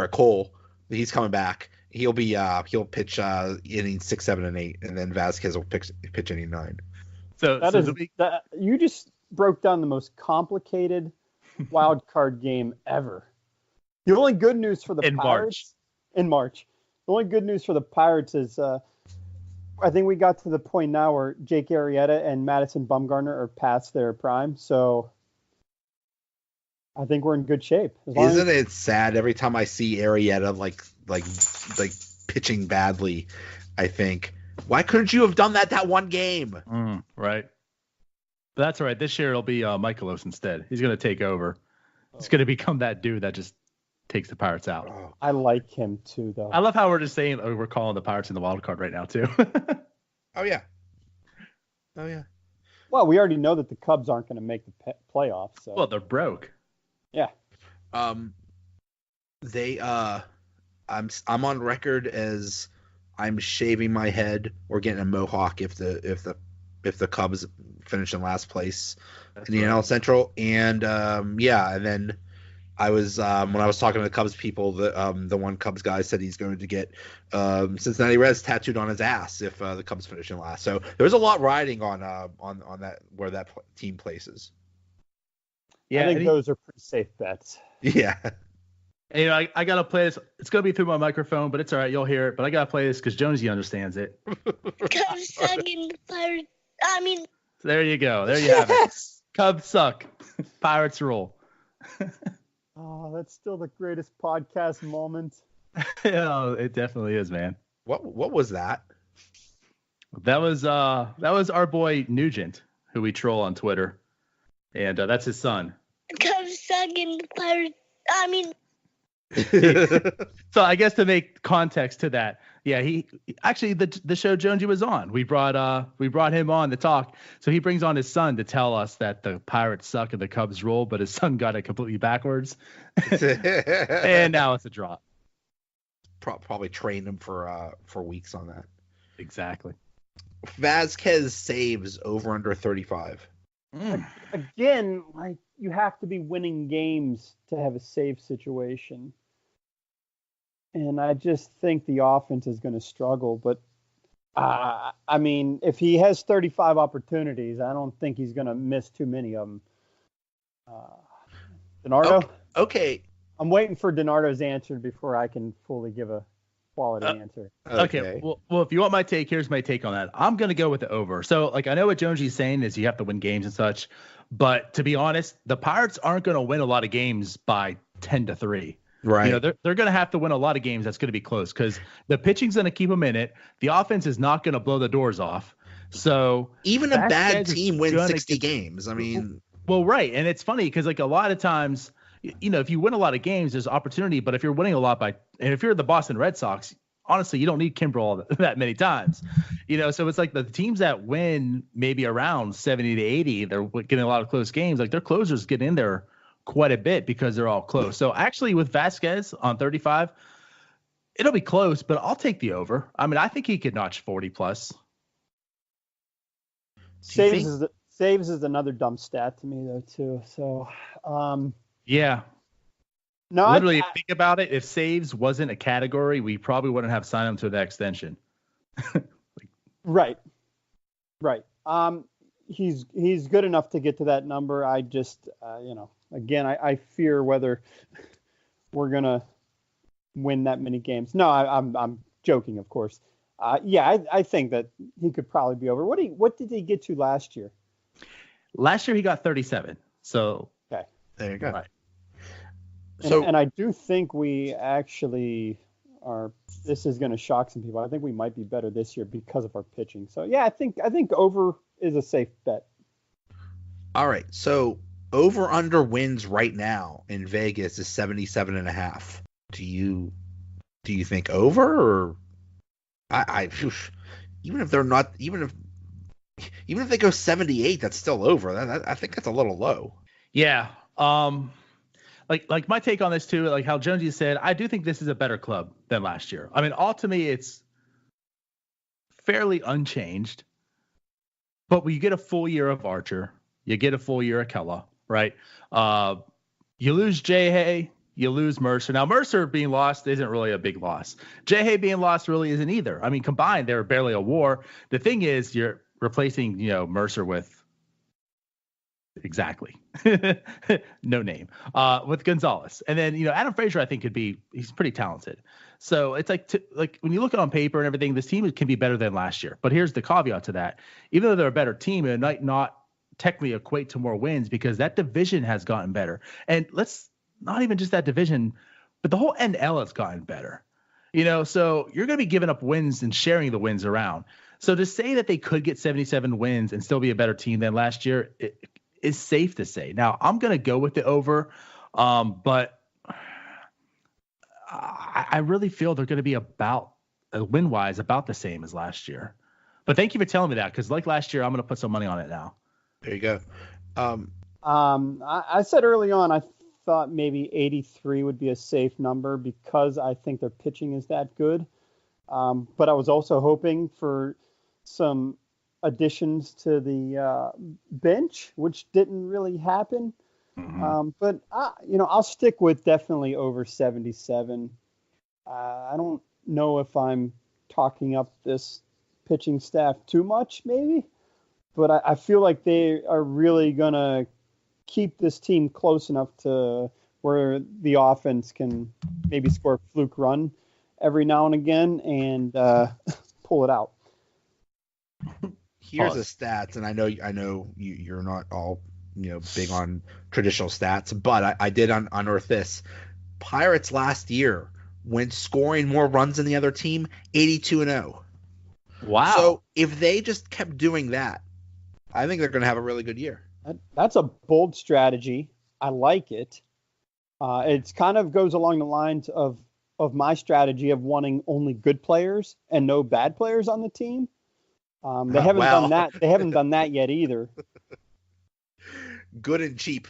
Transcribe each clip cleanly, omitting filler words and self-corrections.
Cole. He's coming back. He'll pitch innings 6, 7, and 8, and then Vasquez will pitch inning 9. That you just broke down the most complicated wild card game ever. The only good news for the Pirates in March. The only good news for the Pirates is I think we got to the point now where Jake Arrieta and Madison Bumgarner are past their prime, so I think we're in good shape. Isn't it sad every time I see Arrieta like pitching badly? I think, why couldn't you have done that one game? Right. That's all right. This year it'll be Michaelos instead. He's going to take over. He's going to become that dude that just takes the Pirates out. I like him too, though. I love how we're just saying we're calling the Pirates in the wild card right now too. Oh yeah. Well, we already know that the Cubs aren't going to make the playoffs. So. Well, they're broke. Yeah. I'm on record as I'm shaving my head or getting a mohawk if the Cubs finish in last place in the NL Central. And and then I was when I was talking to the Cubs people, the one Cubs guy said he's going to get Cincinnati Reds tattooed on his ass if the Cubs finish in last. So there's a lot riding on that where that team places. Yeah, I think those are pretty safe bets. Yeah. And, I got to play this. It's going to be through my microphone, but it's all right. You'll hear it. But I got to play this because Jonesy understands it. Cubs suck in the Pirates. So there you go. There you have it. Cubs suck. Pirates rule. Oh, that's still the greatest podcast moment. Yeah, it definitely is, man. What was that? That was our boy Nugent, who we troll on Twitter, and that's his son. Cubs suck in the Pirates. So I guess to make context to that, yeah, he actually the show Jonesy was on. We brought him on to talk. So he brings on his son to tell us that the Pirates suck and the Cubs roll, but his son got it completely backwards. And now it's a drop. Probably trained him for weeks on that. Exactly. Vasquez saves over under 35. Again, like you have to be winning games to have a save situation. And I just think the offense is going to struggle. But, if he has 35 opportunities, I don't think he's going to miss too many of them. DiNardo? Okay. I'm waiting for DiNardo's answer before I can fully give a quality answer. Okay. Well, if you want my take, here's my take on that. I'm going to go with the over. So, I know what Jonesy's saying is you have to win games and such. But to be honest, the Pirates aren't going to win a lot of games by 10-3. Right. They're going to have to win a lot of games that's going to be close because the pitching's going to keep them in it. The offense is not going to blow the doors off. So even a bad team wins 60 games. Well, right. And it's funny because a lot of times, if you win a lot of games, there's opportunity. But if you're winning a lot and if you're the Boston Red Sox, honestly, you don't need Kimbrel that many times. So it's like the teams that win maybe around 70 to 80, they're getting a lot of close games. Like their closers get in there quite a bit because they're all close. So actually with Vasquez on 35, it'll be close, but I'll take the over. I think he could notch 40 plus. Saves is another dumb stat to me though too. So yeah. No, literally, think about it. If saves wasn't a category, we probably wouldn't have signed him to that extension. Right. He's good enough to get to that number. I just, again, I fear whether we're gonna win that many games. No, I'm joking, of course. I think that he could probably be over. What did he get to last year? Last year he got 37. So okay, there you go. Right. And I do think we actually are. This is going to shock some people. I think we might be better this year because of our pitching. So yeah, I think over is a safe bet. All right, so over under wins right now in Vegas is 77.5. Do you think over or I even if they're not even if they go 78, that's still over. I think that's a little low. Yeah. Like my take on this too, like how Jonesy said, I do think this is a better club than last year. Ultimately it's fairly unchanged, but you get a full year of Archer, you get a full year of Kella, right? You lose Jay Hay, You lose Mercer. Now, Mercer being lost isn't really a big loss. J-Hay being lost really isn't either. I mean, combined, they were barely a WAR. The thing is, you're replacing, Mercer with exactly no name with Gonzalez. And then, Adam Frazier, I think he's pretty talented. So it's like when you look at it on paper and everything, this team can be better than last year. But here's the caveat to that. Even though they're a better team, it might not technically equate to more wins because that division has gotten better. And let's not even just that division, but the whole NL has gotten better. So you're going to be giving up wins and sharing the wins around. So to say that they could get 77 wins and still be a better team than last year is safe to say. Now, I'm going to go with the over, but I really feel they're going to be about win-wise about the same as last year. But thank you for telling me that, because like last year, I'm going to put some money on it now. There you go. I said early on I thought maybe 83 would be a safe number because I think their pitching is that good. But I was also hoping for some additions to the bench, which didn't really happen. Mm-hmm. But I'll stick with definitely over 77. I don't know if I'm talking up this pitching staff too much, maybe, but I feel like they are really gonna keep this team close enough to where the offense can maybe score a fluke run every now and again and pull it out. Here's the stats, and I know you're not all big on traditional stats, but I did unearth this. Pirates last year, when scoring more runs than the other team, 82-0. Wow. So if they just kept doing that, I think they're going to have a really good year. That's a bold strategy. I like it. It kind of goes along the lines of my strategy of wanting only good players and no bad players on the team. They haven't done that. They haven't done that yet either. Good and cheap.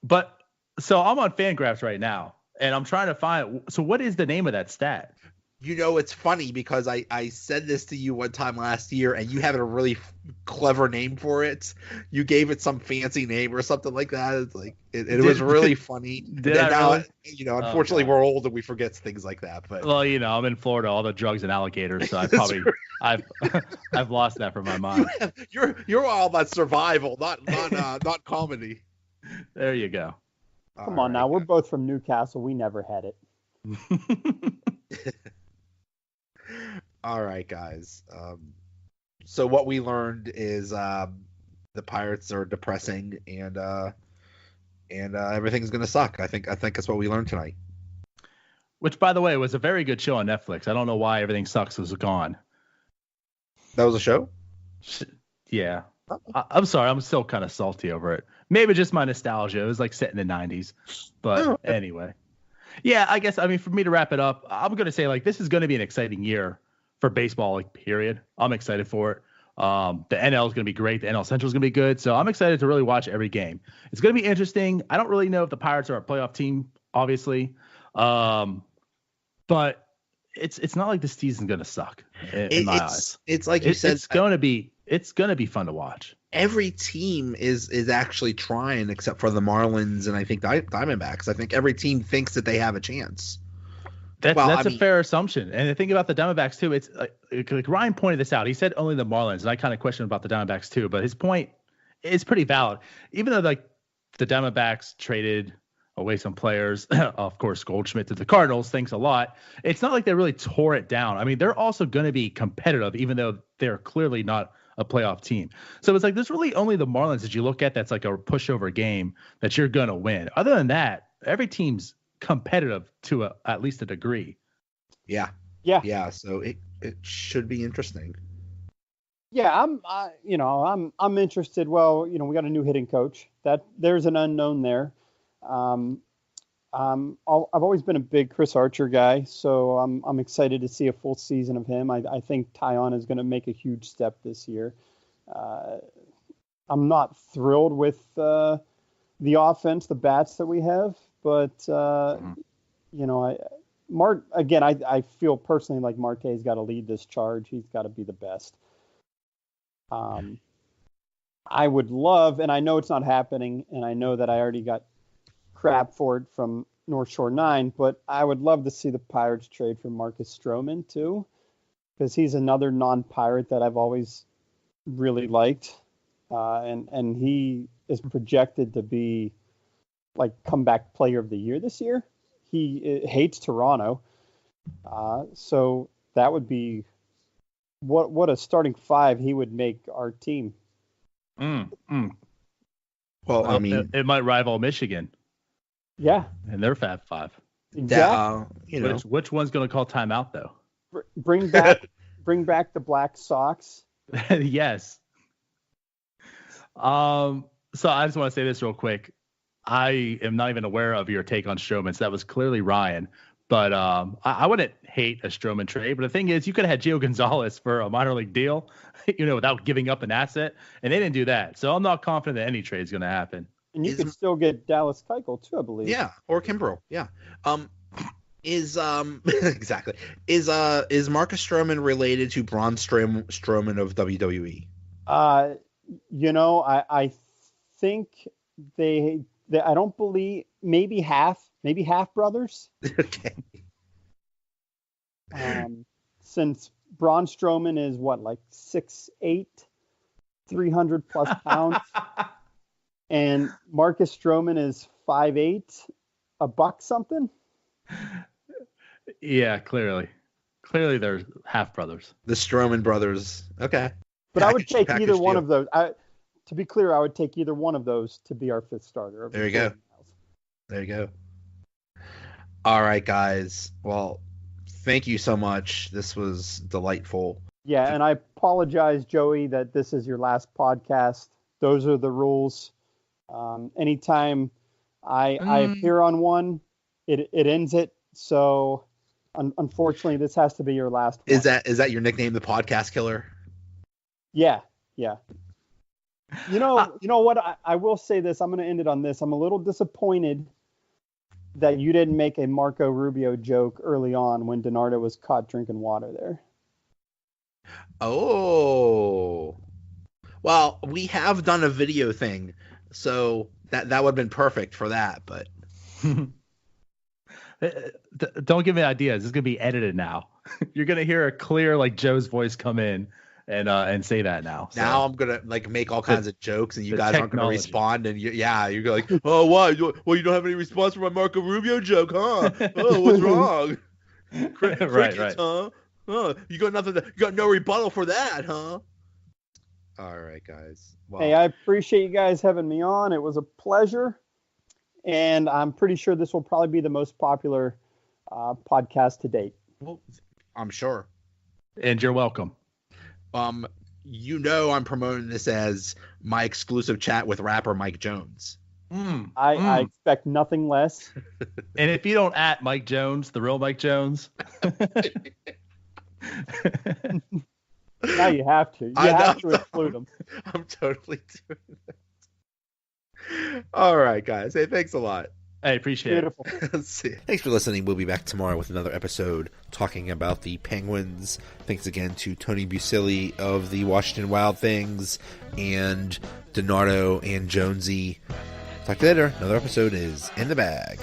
But so I'm on Fangraphs right now, and I'm trying to find. So what is the name of that stat? It's funny because I said this to you one time last year, and you had a really clever name for it. You gave it some fancy name or something like that. It's like it was really funny. Unfortunately, we're old and we forget things like that. But well, I'm in Florida, all the drugs and alligators, so I've lost that from my mind. You're all about survival, not comedy. There you go. Come on now, we're both from Newcastle. We never had it. All right, guys. So what we learned is the Pirates are depressing, and everything's gonna suck. I think that's what we learned tonight. Which, by the way, was a very good show on Netflix. I don't know why Everything Sucks was gone. That was a show? Yeah. I'm sorry. I'm still kind of salty over it. Maybe just my nostalgia. It was like set in the 90s. But anyway. Yeah, I guess, for me to wrap it up, I'm going to say, this is going to be an exciting year for baseball, period. I'm excited for it. The NL is going to be great. The NL Central is going to be good. So I'm excited to really watch every game. It's going to be interesting. I don't really know if the Pirates are a playoff team, obviously. But it's not like this season's going to suck in my eyes. It's like you said. It's going to be fun to watch. Every team is actually trying, except for the Marlins and I think Diamondbacks. I think every team thinks that they have a chance. That's a fair assumption. And the thing about the Diamondbacks too, it's like Ryan pointed this out. He said only the Marlins, and I kind of questioned about the Diamondbacks too. But his point is pretty valid. Even though the Diamondbacks traded away some players, of course Goldschmidt to the Cardinals, thanks a lot. It's not like they really tore it down. They're also going to be competitive, even though they're clearly not a playoff team. So it's like there's really only the Marlins that you look at that's like a pushover game that you're going to win. Other than that, every team's competitive to at least a degree. Yeah. So it should be interesting. Yeah, I'm interested. Well, we got a new hitting coach. That there's an unknown there. I've always been a big Chris Archer guy, so I'm excited to see a full season of him. I think Taillon is going to make a huge step this year. I'm not thrilled with the offense, the bats that we have, but I feel personally like Marte's got to lead this charge. He's got to be the best. I would love, and I know it's not happening, and I know that I already got crap for it from North Shore 9, but I would love to see the Pirates trade for Marcus Stroman too, because he's another non-Pirate that I've always really liked, and he is projected to be like comeback player of the year this year. He hates Toronto, so that would be what a starting five he would make our team. Well, I mean, it might rival Michigan. Yeah, and their Fab Five. Exactly. Which one's going to call timeout though? Bring back the Black Sox. Yes. So I just want to say this real quick. I am not even aware of your take on Stroman. So that was clearly Ryan. But I wouldn't hate a Stroman trade. But the thing is, you could have had Gio Gonzalez for a minor league deal, without giving up an asset. And they didn't do that. So I'm not confident that any trade is going to happen. And you could still get Dallas Keuchel too, I believe. Yeah, or Kimbrel. Yeah. Exactly. Is Marcus Stroman related to Braun Strowman of WWE? I think they I don't believe, maybe half brothers. Okay. Since Braun Strowman is like 6'8", 300 plus pounds, and Marcus Stroman is 5'8", a buck something. Yeah, clearly they're half brothers. The Strowman brothers. Okay. But I would take either one of those. To be clear, I would take either one of those to be our fifth starter. There you go. There you go. All right, guys. Well, thank you so much. This was delightful. Yeah, and I apologize, Joey, that this is your last podcast. Those are the rules. Anytime I appear on one, it ends it. So unfortunately, this has to be your last one. Is that your nickname, the Podcast Killer? Yeah. You know what? I will say this. I'm going to end it on this. I'm a little disappointed that you didn't make a Marco Rubio joke early on when DiNardo was caught drinking water there. Oh. Well, we have done a video thing, so that would have been perfect for that, but... Don't give me ideas. It's going to be edited now. You're going to hear a clear, like, Joe's voice come in and say that now. So. Now I'm gonna make all kinds of jokes, and you guys aren't gonna respond. And you're like, oh, why? Well, you don't have any response for my Marco Rubio joke, huh? Oh, what's wrong? Right. Huh? Oh, you got nothing. You got no rebuttal for that, huh? All right, guys. Well, hey, I appreciate you guys having me on. It was a pleasure, and I'm pretty sure this will probably be the most popular podcast to date. Well, I'm sure. And you're welcome. I'm promoting this as my exclusive chat with rapper Mike Jones. I expect nothing less. And if you don't at Mike Jones, the real Mike Jones. Now you have to. You have to include him. I'm totally doing that. All right, guys. Hey, thanks a lot. I appreciate it. Let's see. Thanks for listening. We'll be back tomorrow with another episode talking about the Penguins. Thanks again to Tony Buccilli of the Washington Wild Things and DiNardo and Jonesy. Talk to you later. Another episode is in the bag.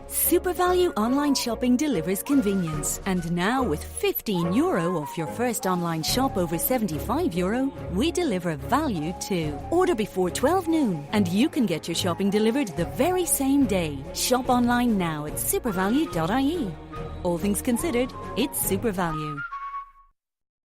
SuperValue online shopping delivers convenience. And now with €15 off your first online shop over €75, we deliver value too. Order before 12 noon and you can get your shopping delivered the very same day. Shop online now at supervalue.ie. All things considered, it's SuperValue.